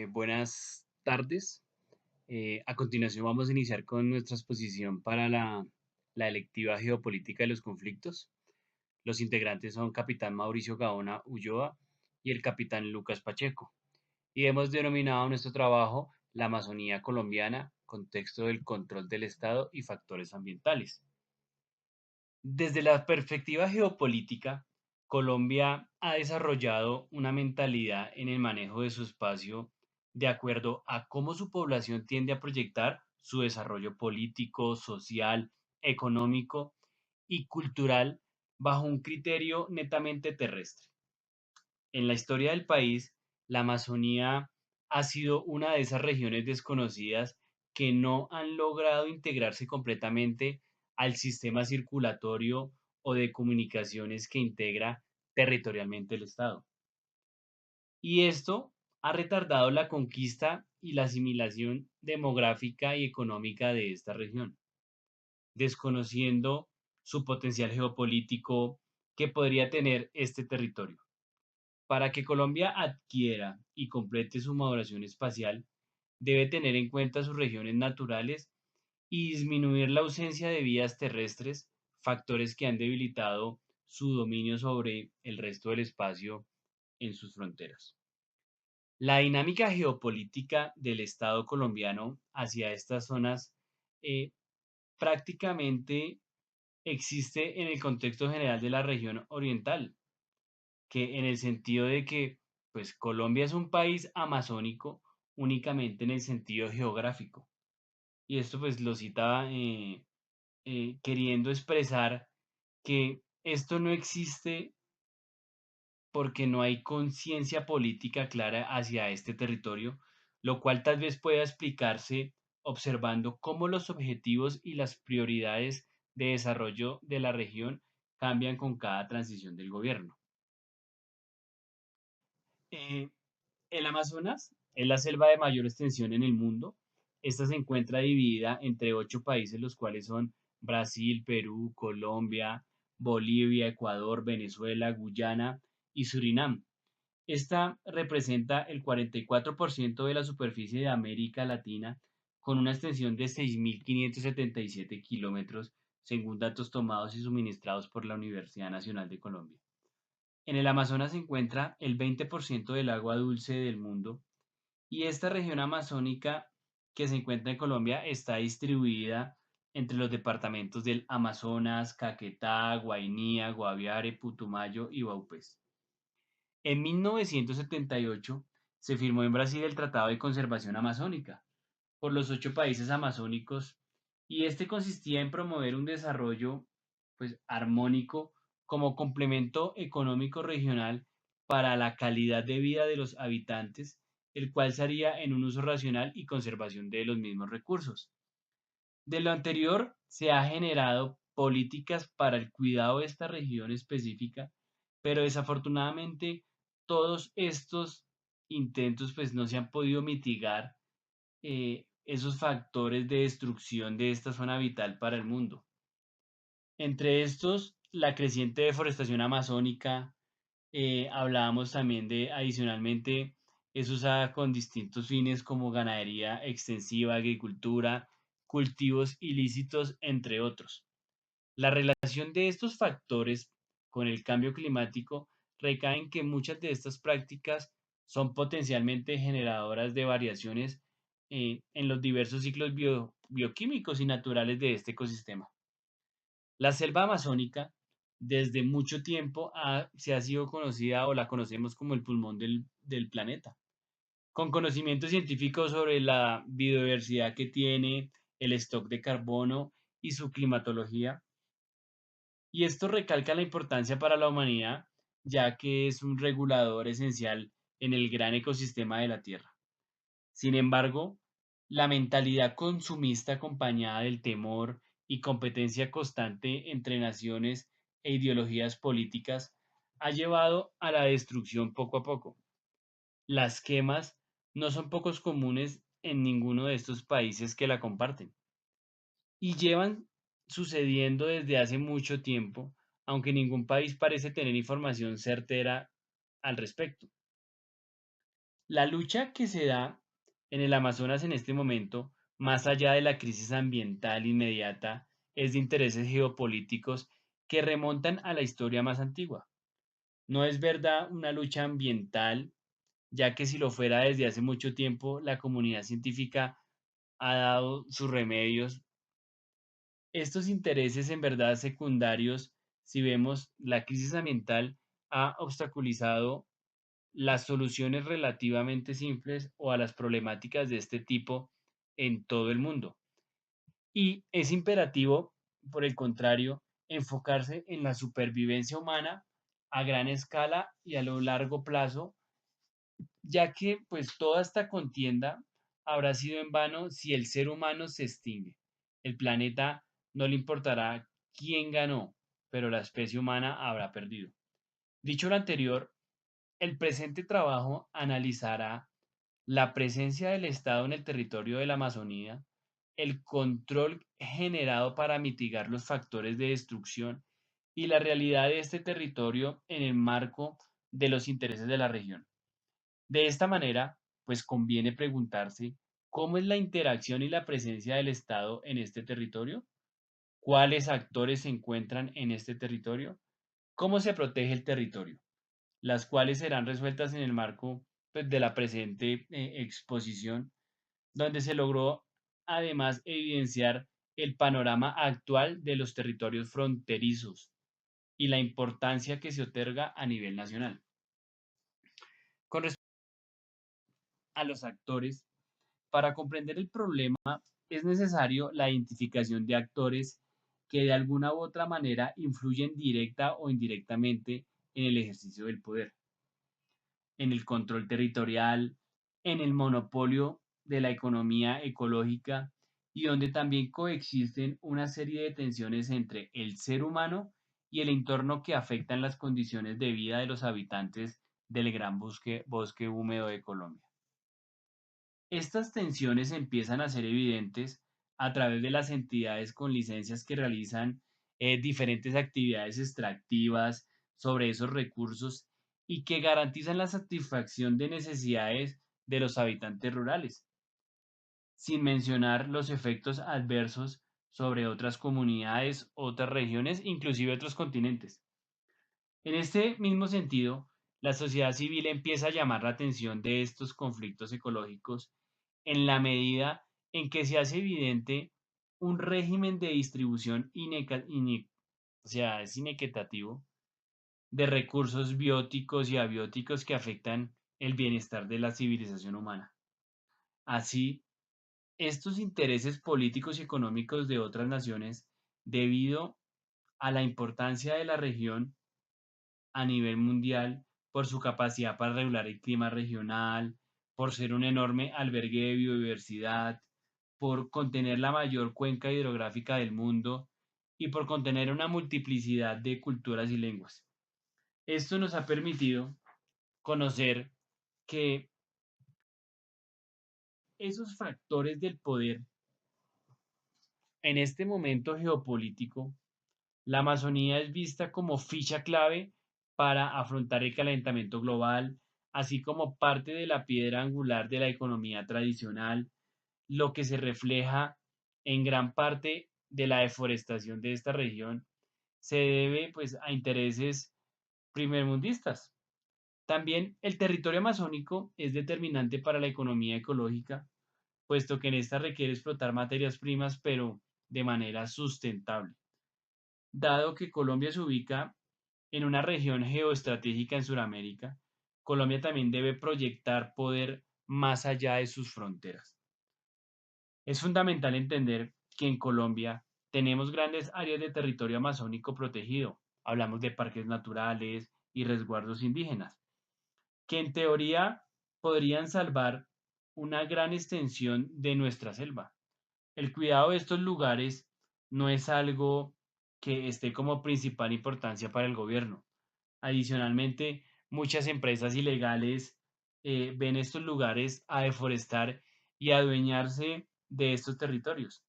Buenas tardes. A continuación vamos a iniciar con nuestra exposición para la electiva geopolítica de los conflictos. Los integrantes son Capitán Mauricio Gaona Ulloa y el Capitán Lucas Pacheco. Y hemos denominado nuestro trabajo la Amazonía colombiana, contexto del control del Estado y factores ambientales. Desde la perspectiva geopolítica, Colombia ha desarrollado una mentalidad en el manejo de su espacio de acuerdo a cómo su población tiende a proyectar su desarrollo político, social, económico y cultural bajo un criterio netamente terrestre. En la historia del país, la Amazonía ha sido una de esas regiones desconocidas que no han logrado integrarse completamente al sistema circulatorio o de comunicaciones que integra territorialmente el Estado. Y esto ha retardado la conquista y la asimilación demográfica y económica de esta región, desconociendo su potencial geopolítico que podría tener este territorio. Para que Colombia adquiera y complete su maduración espacial, debe tener en cuenta sus regiones naturales y disminuir la ausencia de vías terrestres, factores que han debilitado su dominio sobre el resto del espacio en sus fronteras. La dinámica geopolítica del Estado colombiano hacia estas zonas eh, prácticamente existe en el contexto general de la región oriental, que en el sentido de que, pues Colombia es un país amazónico únicamente en el sentido geográfico. Y esto pues lo citaba queriendo expresar que esto no existe porque no hay conciencia política clara hacia este territorio, lo cual tal vez pueda explicarse observando cómo los objetivos y las prioridades de desarrollo de la región cambian con cada transición del gobierno. Eh, El Amazonas es la selva de mayor extensión en el mundo. Esta se encuentra dividida entre 8 países, los cuales son Brasil, Perú, Colombia, Bolivia, Ecuador, Venezuela, Guyana y Surinam. Esta representa el 44% de la superficie de América Latina, con una extensión de 6.577 kilómetros, según datos tomados y suministrados por la Universidad Nacional de Colombia. En el Amazonas se encuentra el 20% del agua dulce del mundo y esta región amazónica que se encuentra en Colombia está distribuida entre los departamentos del Amazonas, Caquetá, Guainía, Guaviare, Putumayo y Vaupés. En 1978 se firmó en Brasil el Tratado de Conservación Amazónica por los 8 países amazónicos y este consistía en promover un desarrollo pues armónico como complemento económico regional para la calidad de vida de los habitantes, el cual se haría en un uso racional y conservación de los mismos recursos. De lo anterior se ha generado políticas para el cuidado de esta región específica, pero desafortunadamente todos estos intentos pues no se han podido mitigar esos factores de destrucción de esta zona vital para el mundo. Entre estos, la creciente deforestación amazónica, hablábamos también de, adicionalmente, es usada con distintos fines como ganadería extensiva, agricultura, cultivos ilícitos, entre otros. La relación de estos factores con el cambio climático recae en que muchas de estas prácticas son potencialmente generadoras de variaciones en los diversos ciclos bioquímicos y naturales de este ecosistema. La selva amazónica desde mucho tiempo se ha sido conocida o la conocemos como el pulmón del planeta, con conocimiento científico sobre la biodiversidad que tiene, el stock de carbono y su climatología. Y esto recalca la importancia para la humanidad, ya que es un regulador esencial en el gran ecosistema de la Tierra. Sin embargo, la mentalidad consumista acompañada del temor y competencia constante entre naciones e ideologías políticas ha llevado a la destrucción poco a poco. Las quemas no son pocos comunes en ninguno de estos países que la comparten y llevan sucediendo desde hace mucho tiempo, aunque ningún país parece tener información certera al respecto. La lucha que se da en el Amazonas en este momento, más allá de la crisis ambiental inmediata, es de intereses geopolíticos que remontan a la historia más antigua. No es verdad una lucha ambiental, ya que si lo fuera desde hace mucho tiempo, la comunidad científica ha dado sus remedios. Estos intereses en verdad secundarios, si vemos la crisis ambiental, ha obstaculizado las soluciones relativamente simples o a las problemáticas de este tipo en todo el mundo. Y es imperativo, por el contrario, enfocarse en la supervivencia humana a gran escala y a lo largo plazo, ya que pues toda esta contienda habrá sido en vano si el ser humano se extingue. El planeta no le importará quién ganó, pero la especie humana habrá perdido. Dicho lo anterior, el presente trabajo analizará la presencia del Estado en el territorio de la Amazonía, el control generado para mitigar los factores de destrucción y la realidad de este territorio en el marco de los intereses de la región. De esta manera, pues conviene preguntarse cómo es la interacción y la presencia del Estado en este territorio, cuáles actores se encuentran en este territorio, cómo se protege el territorio, las cuales serán resueltas en el marco pues, de la presente exposición, donde se logró además evidenciar el panorama actual de los territorios fronterizos y la importancia que se otorga a nivel nacional. Con respecto a los actores, para comprender el problema es necesario la identificación de actores que de alguna u otra manera influyen directa o indirectamente en el ejercicio del poder, en el control territorial, en el monopolio de la economía ecológica y donde también coexisten una serie de tensiones entre el ser humano y el entorno que afectan las condiciones de vida de los habitantes del gran bosque húmedo de Colombia. Estas tensiones empiezan a ser evidentes a través de las entidades con licencias que realizan diferentes actividades extractivas sobre esos recursos y que garantizan la satisfacción de necesidades de los habitantes rurales, sin mencionar los efectos adversos sobre otras comunidades, otras regiones, inclusive otros continentes. En este mismo sentido, la sociedad civil empieza a llamar la atención de estos conflictos ecológicos en la medida en que se hace evidente un régimen de distribución o sea, es inequitativo de recursos bióticos y abióticos que afectan el bienestar de la civilización humana. Así, estos intereses políticos y económicos de otras naciones, debido a la importancia de la región a nivel mundial por su capacidad para regular el clima regional, por ser un enorme albergue de biodiversidad, por contener la mayor cuenca hidrográfica del mundo y por contener una multiplicidad de culturas y lenguas. Esto nos ha permitido conocer que esos factores del poder en este momento geopolítico, la Amazonía es vista como ficha clave para afrontar el calentamiento global, así como parte de la piedra angular de la economía tradicional, lo que se refleja en gran parte de la deforestación de esta región se debe pues a intereses primermundistas. También el territorio amazónico es determinante para la economía ecológica, puesto que en esta requiere explotar materias primas, pero de manera sustentable. Dado que Colombia se ubica en una región geoestratégica en Sudamérica, Colombia también debe proyectar poder más allá de sus fronteras. Es fundamental entender que en Colombia tenemos grandes áreas de territorio amazónico protegido. Hablamos de parques naturales y resguardos indígenas, que en teoría podrían salvar una gran extensión de nuestra selva. El cuidado de estos lugares no es algo que esté como principal importancia para el gobierno. Adicionalmente, muchas empresas ilegales ven estos lugares a deforestar y a adueñarse de estos territorios,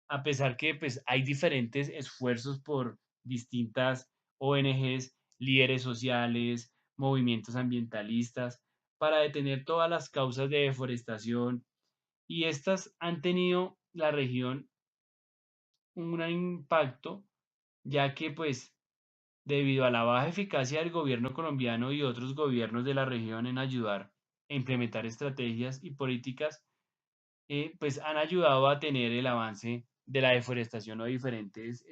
a pesar que pues, hay diferentes esfuerzos por distintas ONGs, líderes sociales, movimientos ambientalistas, para detener todas las causas de deforestación y estas han tenido la región un gran impacto, ya que pues debido a la baja eficacia del gobierno colombiano y otros gobiernos de la región en ayudar a implementar estrategias y políticas, pues han ayudado a tener el avance de la deforestación o diferentes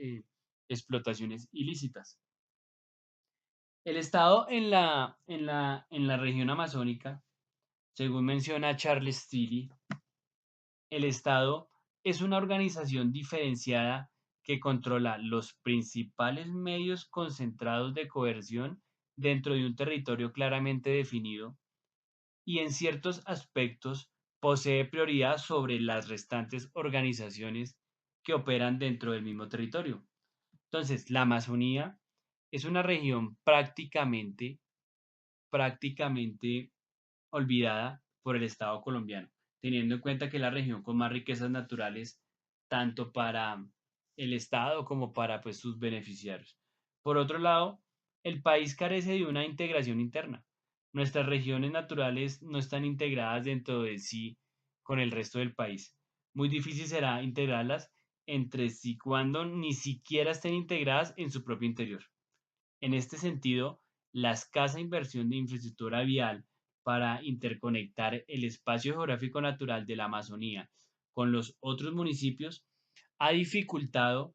explotaciones ilícitas. El Estado en la región amazónica, según menciona Charles Tilly, el Estado es una organización diferenciada que controla los principales medios concentrados de coerción dentro de un territorio claramente definido y en ciertos aspectos posee prioridad sobre las restantes organizaciones que operan dentro del mismo territorio. Entonces, la Amazonía es una región prácticamente olvidada por el Estado colombiano, teniendo en cuenta que es la región con más riquezas naturales, tanto para el Estado como para pues, sus beneficiarios. Por otro lado, el país carece de una integración interna. Nuestras regiones naturales no están integradas dentro de sí con el resto del país. Muy difícil será integrarlas entre sí cuando ni siquiera estén integradas en su propio interior. En este sentido, la escasa inversión de infraestructura vial para interconectar el espacio geográfico natural de la Amazonía con los otros municipios ha dificultado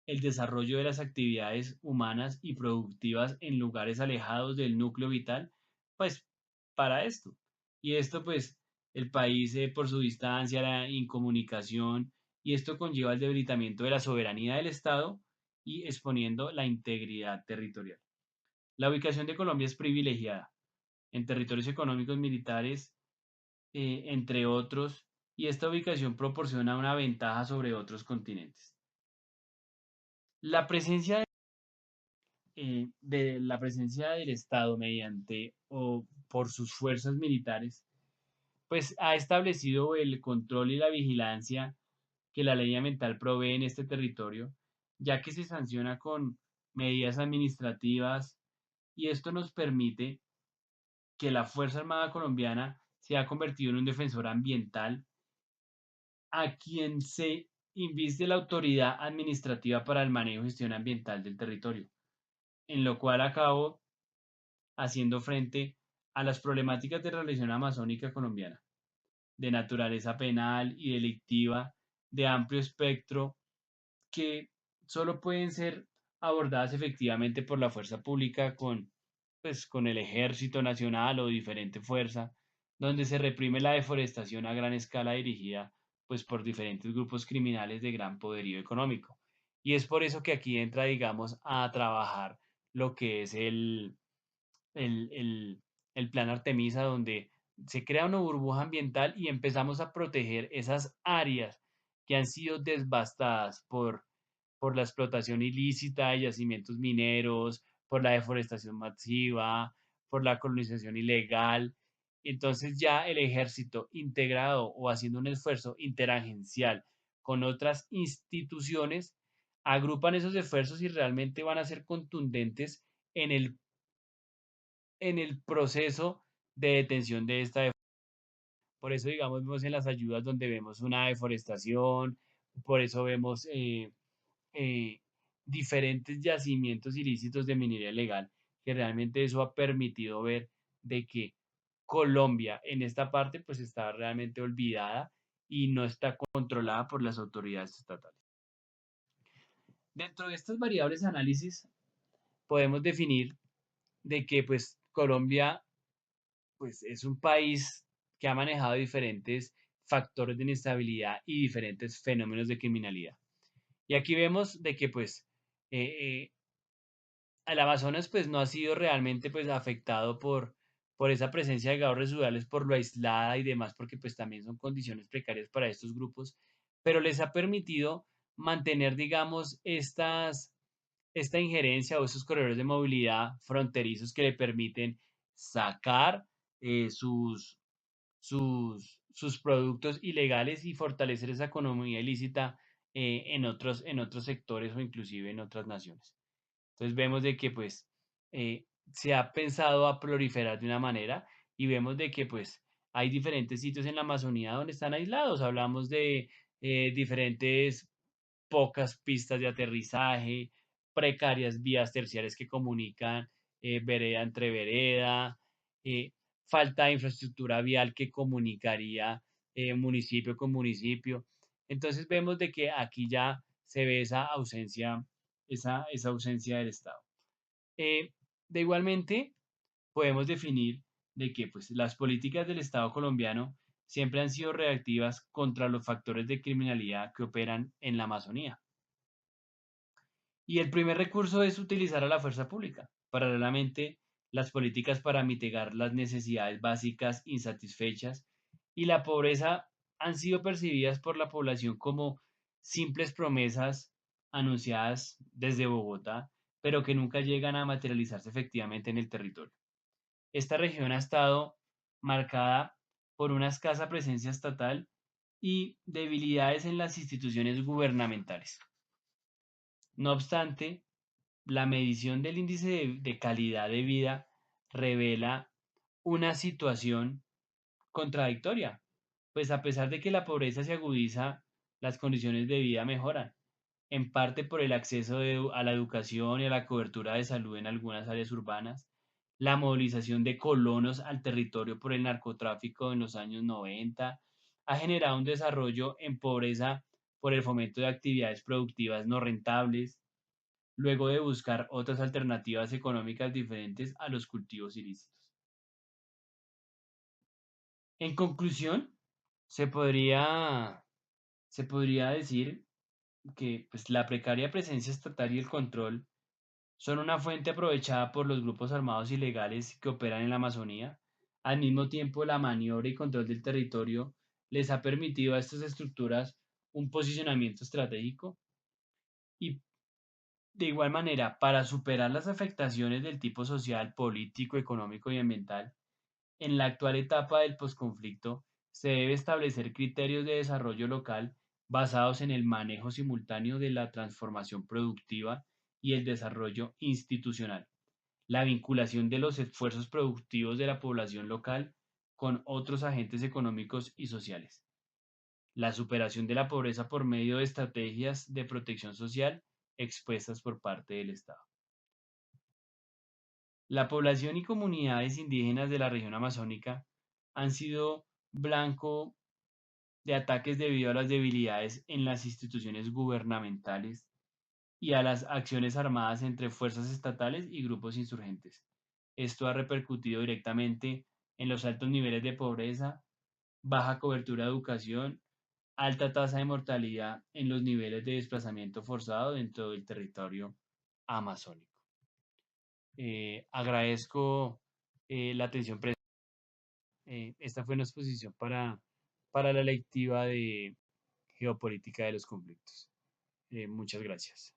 el desarrollo de las actividades humanas y productivas en lugares alejados del núcleo vital, pues para esto. Y esto pues el país por su distancia, la incomunicación, y esto conlleva el debilitamiento de la soberanía del Estado y exponiendo la integridad territorial. La ubicación de Colombia es privilegiada en territorios económicos militares, entre otros, y esta ubicación proporciona una ventaja sobre otros continentes. La presencia de la presencia del Estado mediante o por sus fuerzas militares, pues ha establecido el control y la vigilancia que la ley ambiental provee en este territorio, ya que se sanciona con medidas administrativas y esto nos permite que la Fuerza Armada colombiana se ha convertido en un defensor ambiental a quien se inviste la autoridad administrativa para el manejo y gestión ambiental del territorio, en lo cual acabó haciendo frente a las problemáticas de la región amazónica colombiana, de naturaleza penal y delictiva, de amplio espectro, que solo pueden ser abordadas efectivamente por la fuerza pública con el ejército nacional o diferente fuerza, donde se reprime la deforestación a gran escala dirigida pues por diferentes grupos criminales de gran poderío económico. Y es por eso que aquí entra, digamos, a trabajar lo que es el, el, el plan Artemisa, donde se crea una burbuja ambiental y empezamos a proteger esas áreas que han sido devastadas por la explotación ilícita de yacimientos mineros, por la deforestación masiva, por la colonización ilegal. Entonces ya el ejército integrado o haciendo un esfuerzo interagencial con otras instituciones, agrupan esos esfuerzos y realmente van a ser contundentes en el proceso de detención de esta deforestación. Por eso, digamos, vemos en las ayudas donde vemos una deforestación, por eso vemos eh, diferentes yacimientos ilícitos de minería ilegal, que realmente eso ha permitido ver de que Colombia en esta parte pues está realmente olvidada y no está controlada por las autoridades estatales. Dentro de estas variables de análisis podemos definir de que pues Colombia pues es un país que ha manejado diferentes factores de inestabilidad y diferentes fenómenos de criminalidad. Y aquí vemos de que pues eh, el Amazonas pues no ha sido realmente pues afectado por esa presencia de gatos residuales, por lo aislada y demás, porque pues también son condiciones precarias para estos grupos, pero les ha permitido mantener, digamos, esta injerencia o esos corredores de movilidad fronterizos que le permiten sacar sus productos ilegales y fortalecer esa economía ilícita en otros sectores o inclusive en otras naciones. Entonces vemos de que pues se ha pensado a proliferar de una manera y vemos de que pues hay diferentes sitios en la Amazonía donde están aislados. Hablamos de diferentes pocas pistas de aterrizaje, precarias vías terciarias que comunican vereda entre vereda, eh, falta de infraestructura vial que comunicaría municipio con municipio. Entonces vemos de que aquí ya se ve esa ausencia del Estado. Eh, de igualmente, podemos definir de que pues, las políticas del Estado colombiano siempre han sido reactivas contra los factores de criminalidad que operan en la Amazonía. Y el primer recurso es utilizar a la fuerza pública. Paralelamente, las políticas para mitigar las necesidades básicas insatisfechas y la pobreza han sido percibidas por la población como simples promesas anunciadas desde Bogotá, pero que nunca llegan a materializarse efectivamente en el territorio. Esta región ha estado marcada por una escasa presencia estatal y debilidades en las instituciones gubernamentales. No obstante, la medición del índice de calidad de vida revela una situación contradictoria, pues a pesar de que la pobreza se agudiza, las condiciones de vida mejoran, en parte por el acceso a la educación y a la cobertura de salud en algunas áreas urbanas, la movilización de colonos al territorio por el narcotráfico en los años 90 ha generado un desarrollo en pobreza por el fomento de actividades productivas no rentables, luego de buscar otras alternativas económicas diferentes a los cultivos ilícitos. En conclusión, se podría, se podría decir que pues, la precaria presencia estatal y el control son una fuente aprovechada por los grupos armados ilegales que operan en la Amazonía. Al mismo tiempo, la maniobra y control del territorio les ha permitido a estas estructuras un posicionamiento estratégico y de igual manera, para superar las afectaciones del tipo social, político, económico y ambiental, en la actual etapa del posconflicto se debe establecer criterios de desarrollo local basados en el manejo simultáneo de la transformación productiva y el desarrollo institucional, la vinculación de los esfuerzos productivos de la población local con otros agentes económicos y sociales, la superación de la pobreza por medio de estrategias de protección social expuestas por parte del Estado. La población y comunidades indígenas de la región amazónica han sido blanco de ataques debido a las debilidades en las instituciones gubernamentales y a las acciones armadas entre fuerzas estatales y grupos insurgentes. Esto ha repercutido directamente en los altos niveles de pobreza, baja cobertura de educación, alta tasa de mortalidad en los niveles de desplazamiento forzado dentro del territorio amazónico. Agradezco la atención prestada. Esta fue una exposición para la lectiva de geopolítica de los conflictos. Muchas gracias.